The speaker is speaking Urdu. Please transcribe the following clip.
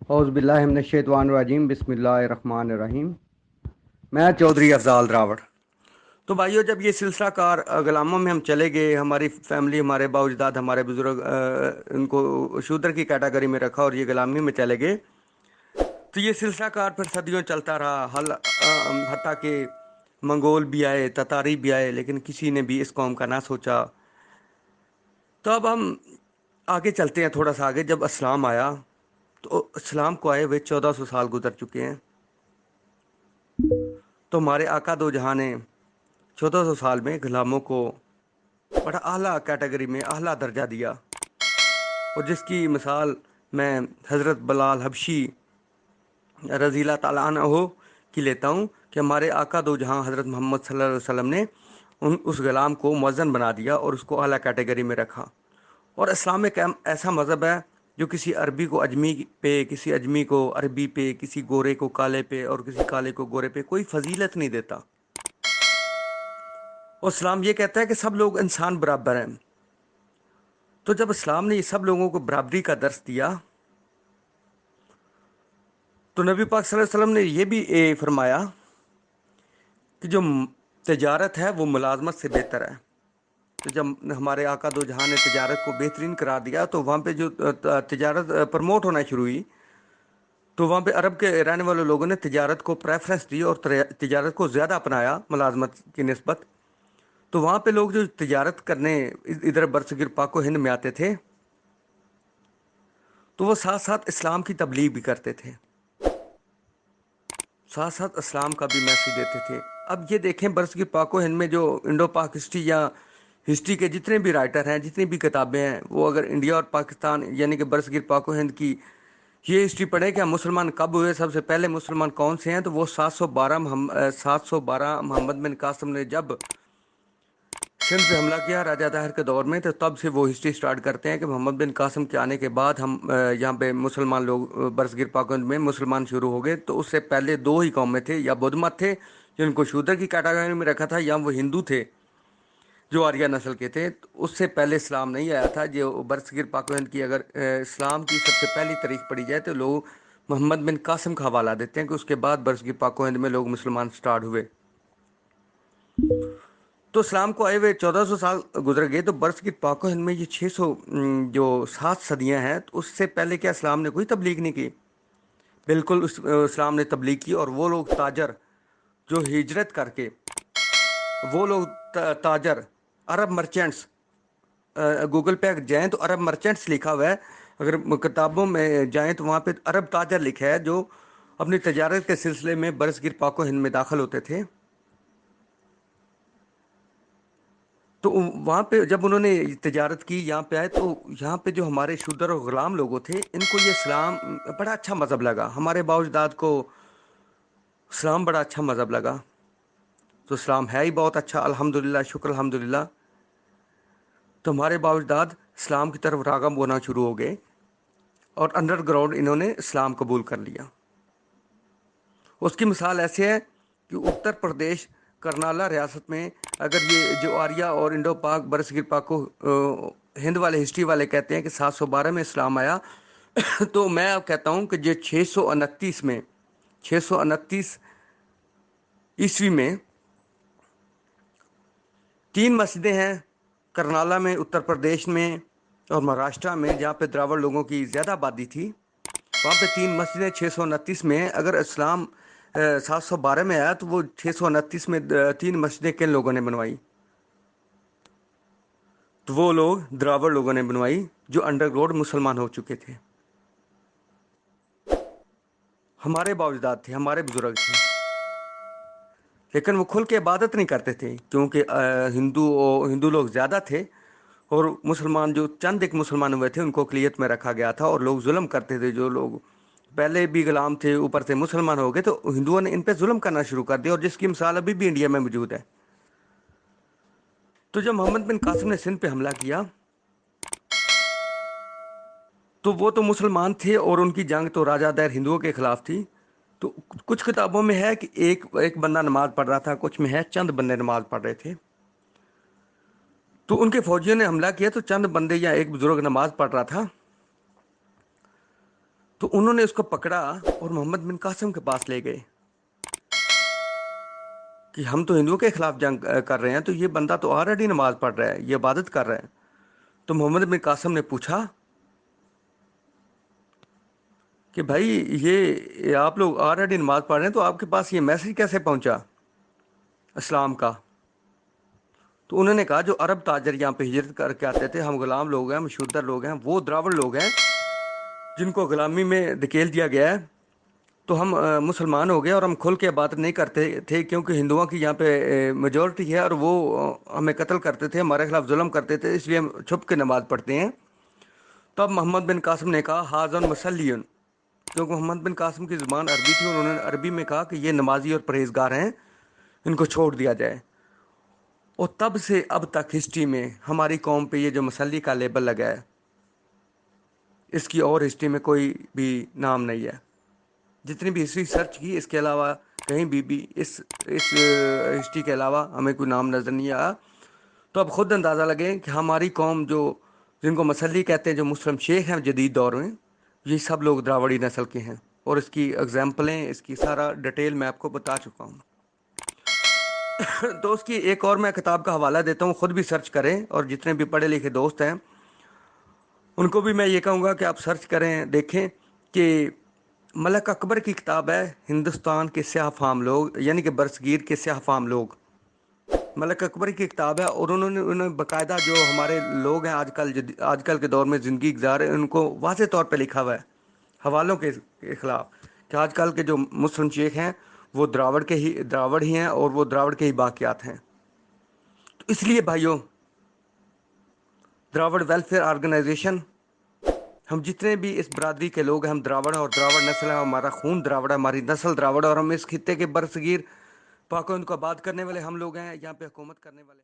اعوذ باللہ من الشیطان الرجیم بسم اللہ الرحمن الرحیم۔ میں چودھری افضال راوڑ۔ تو بھائیو، جب یہ سلسلہ کار غلاموں میں ہم چلے گئے، ہماری فیملی، ہمارے باؤ اجداد، ہمارے بزرگ ان کو شودر کی کیٹاگری میں رکھا اور یہ غلامی میں چلے گئے، تو یہ سلسلہ کار پھر صدیوں چلتا رہا، حتیٰ کہ منگول بھی آئے، تتاری بھی آئے، لیکن کسی نے بھی اس قوم کا نہ سوچا۔ تو اب ہم آگے چلتے ہیں، تھوڑا سا آگے۔ جب اسلام آیا تو اسلام کو آئے ہوئے 1400 سال گزر چکے ہیں۔ تو ہمارے آقا دو جہاں نے 1400 سال میں غلاموں کو بڑا اعلیٰ کیٹیگری میں اعلیٰ درجہ دیا، اور جس کی مثال میں حضرت بلال حبشی رضی اللہ تعالیٰ عنہ کی لیتا ہوں کہ ہمارے آقا دو جہاں حضرت محمد صلی اللہ علیہ وسلم نے اس غلام کو مؤذن بنا دیا اور اس کو اعلیٰ کیٹیگری میں رکھا۔ اور اسلام ایک ایسا مذہب ہے جو کسی عربی کو اجمی پہ، کسی اجمی کو عربی پہ، کسی گورے کو کالے پہ اور کسی کالے کو گورے پہ کوئی فضیلت نہیں دیتا۔ اور اسلام یہ کہتا ہے کہ سب لوگ انسان برابر ہیں۔ تو جب اسلام نے یہ سب لوگوں کو برابری کا درس دیا، تو نبی پاک صلی اللہ علیہ وسلم نے یہ بھی فرمایا کہ جو تجارت ہے وہ ملازمت سے بہتر ہے۔ تو جب ہمارے آقا دو جہاں نے تجارت کو بہترین قرار دیا، تو وہاں پہ جو تجارت پروموٹ ہونا شروع ہوئی، تو وہاں پہ عرب کے رہنے والے لوگوں نے تجارت کو پریفرنس دی اور تجارت کو زیادہ اپنایا ملازمت کی نسبت۔ تو وہاں پہ لوگ جو تجارت کرنے ادھر برصغیر پاک و ہند میں آتے تھے، تو وہ ساتھ ساتھ اسلام کی تبلیغ بھی کرتے تھے، ساتھ ساتھ اسلام کا بھی میسج دیتے تھے۔ اب یہ دیکھیں، برصغیر پاک و ہند میں جو انڈو پاک ہسٹری یا ہسٹری کے جتنے بھی رائٹر ہیں، جتنی بھی کتابیں ہیں، وہ اگر انڈیا اور پاکستان یعنی کہ برصغیر پاک و ہند کی یہ ہسٹری پڑھیں کہ ہم مسلمان کب ہوئے، سب سے پہلے مسلمان کون سے ہیں، تو وہ 712 محمد بن قاسم نے جب سندھ پہ حملہ کیا راجہ طاہر کے دور میں، تو تب سے وہ ہسٹری سٹارٹ کرتے ہیں کہ محمد بن قاسم کے آنے کے بعد ہم یہاں پہ مسلمان لوگ برصغیر پاک و ہند میں مسلمان شروع ہو گئے۔ تو اس سے پہلے دو ہی قومیں تھے، یا بدھ مت تھے جن کو شودر کی کیٹاگری میں رکھا تھا، یا وہ ہندو تھے جو آریہ نسل کے تھے۔ اس سے پہلے اسلام نہیں آیا تھا۔ جو برصغیر پاک و ہند کی اگر اسلام کی سب سے پہلی تاریخ پڑھی جائے تو لوگ محمد بن قاسم کا حوالہ دیتے ہیں کہ اس کے بعد برصغیر پاک و ہند میں لوگ مسلمان سٹارٹ ہوئے۔ تو اسلام کو آئے ہوئے 1400 سال گزر گئے، تو برصغیر پاک و ہند میں یہ 600 جو 7 صدیاں ہیں، تو اس سے پہلے کیا اسلام نے کوئی تبلیغ نہیں کی؟ بالکل اسلام نے تبلیغ کی، اور وہ لوگ تاجر جو ہجرت کر کے، وہ لوگ تاجر عرب مرچنٹس، گوگل پہ جائیں تو عرب مرچنٹس لکھا ہوا ہے، اگر کتابوں میں جائیں تو وہاں پہ عرب تاجر لکھا ہے جو اپنی تجارت کے سلسلے میں برصغیر پاک و ہند میں داخل ہوتے تھے۔ تو وہاں پہ جب انہوں نے تجارت کی، یہاں پہ آئے، تو یہاں پہ جو ہمارے شودر اور غلام لوگوں تھے، ان کو یہ اسلام بڑا اچھا مذہب لگا۔ ہمارے باوجداد کو اسلام بڑا اچھا مذہب لگا۔ تو اسلام ہے ہی بہت اچھا، الحمدللہ، شکر الحمدللہ۔ تو ہمارے باوجداد اسلام کی طرف راغب ہونا شروع ہو گئے، اور انڈر گراؤنڈ انہوں نے اسلام قبول کر لیا۔ اس کی مثال ایسے ہے کہ اتر پردیش کرنالا ریاست میں، اگر یہ جو آریہ اور انڈو پاک برصغیر پاک کو ہند والے ہسٹری والے کہتے ہیں کہ 712 میں اسلام آیا، تو میں اب کہتا ہوں کہ یہ 629 میں، 629 عیسوی میں 3 مسجدیں ہیں کرنالا میں، اتر پردیش میں اور مہاراشٹرا میں، جہاں پہ دراوڑ لوگوں کی زیادہ آبادی تھی، وہاں پہ 3 مسجدیں 629 میں۔ اگر اسلام 712 میں آیا تو وہ 629 میں 3 مسجدیں کن لوگوں نے بنوائی؟ تو وہ لوگ دراوڑ لوگوں نے بنوائی جو انڈر گراؤنڈ مسلمان ہو چکے تھے، ہمارے باوجداد تھے، ہمارے بزرگ تھے، لیکن وہ کھل کے عبادت نہیں کرتے تھے، کیونکہ ہندو لوگ زیادہ تھے، اور مسلمان جو چند ایک مسلمان ہوئے تھے ان کو اقلیت میں رکھا گیا تھا، اور لوگ ظلم کرتے تھے۔ جو لوگ پہلے بھی غلام تھے اوپر سے مسلمان ہو گئے، تو ہندوؤں نے ان پہ ظلم کرنا شروع کر دیا، اور جس کی مثال ابھی بھی انڈیا میں موجود ہے۔ تو جب محمد بن قاسم نے سندھ پہ حملہ کیا، تو وہ تو مسلمان تھے، اور ان کی جنگ تو راجہ دیر ہندوؤں کے خلاف تھی۔ تو کچھ کتابوں میں ہے کہ ایک بندہ نماز پڑھ رہا تھا، کچھ میں ہے چند بندے نماز پڑھ رہے تھے۔ تو ان کے فوجیوں نے حملہ کیا، تو چند بندے یا ایک بزرگ نماز پڑھ رہا تھا، تو انہوں نے اس کو پکڑا اور محمد بن قاسم کے پاس لے گئے کہ ہم تو ہندوؤں کے خلاف جنگ کر رہے ہیں، تو یہ بندہ تو آلریڈی نماز پڑھ رہا ہے، یہ عبادت کر رہا ہے۔ تو محمد بن قاسم نے پوچھا کہ بھائی یہ آپ لوگ آلریڈی نماز پڑھ رہے ہیں، تو آپ کے پاس یہ میسج کیسے پہنچا اسلام کا؟ تو انہوں نے کہا جو عرب تاجر یہاں پہ ہجرت کر کے آتے تھے، ہم غلام لوگ ہیں، مشودر لوگ ہیں، وہ دراوڑ لوگ ہیں جن کو غلامی میں دھکیل دیا گیا ہے، تو ہم مسلمان ہو گئے اور ہم کھل کے عبادت نہیں کرتے تھے، کیونکہ ہندوؤں کی یہاں پہ میجورٹی ہے اور وہ ہمیں قتل کرتے تھے، ہمارے خلاف ظلم کرتے تھے، اس لیے ہم چھپ کے نماز پڑھتے ہیں۔ تب محمد بن قاسم نے کہا حاضن مسلیون، کیونکہ محمد بن قاسم کی زبان عربی تھی اور انہوں نے عربی میں کہا کہ یہ نمازی اور پرہیزگار ہیں، ان کو چھوڑ دیا جائے۔ اور تب سے اب تک ہسٹری میں ہماری قوم پہ یہ جو مسلی کا لیبل لگا ہے، اس کی اور ہسٹری میں کوئی بھی نام نہیں ہے۔ جتنی بھی ہسٹری سرچ کی، اس کے علاوہ کہیں بھی اس ہسٹری کے علاوہ ہمیں کوئی نام نظر نہیں آیا۔ تو اب خود اندازہ لگیں کہ ہماری قوم جو جن کو مسلی کہتے ہیں، جو مسلم شیخ ہیں جدید دور میں، یہ سب لوگ دراوڑی نسل کے ہیں، اور اس کی اگزامپلیں، اس کی سارا ڈیٹیل میں آپ کو بتا چکا ہوں۔ تو اس کی ایک اور میں کتاب کا حوالہ دیتا ہوں، خود بھی سرچ کریں، اور جتنے بھی پڑھے لکھے دوست ہیں ان کو بھی میں یہ کہوں گا کہ آپ سرچ کریں، دیکھیں کہ ملک اکبر کی کتاب ہے ہندوستان کے سیاہ فام لوگ، یعنی کہ برصغیر کے سیاہ فام لوگ، ملک اکبر کی کتاب ہے، اور انہوں نے باقاعدہ جو ہمارے لوگ ہیں آج کل کے دور میں زندگی گزار ہیں، ان کو واضح طور پہ لکھا ہوا ہے حوالوں کے خلاف کہ آج کل کے جو مسلم شیخ ہیں وہ دراوڑ ہی ہیں، اور وہ دراوڑ کے ہی باقیات ہیں۔ تو اس لیے بھائیوں، دراوڑ ویلفیئر آرگنائزیشن، ہم جتنے بھی اس برادری کے لوگ ہیں، ہم دراوڑ ہیں اور دراوڑ نسل ہے، ہمارا خون دراوڑ ہے، ہماری نسل دراوڑ ہے، اور ہم اس خطے کے برصغیر پاک و ہند کو آباد کرنے والے ہم لوگ ہیں، یہاں پہ حکومت کرنے والے۔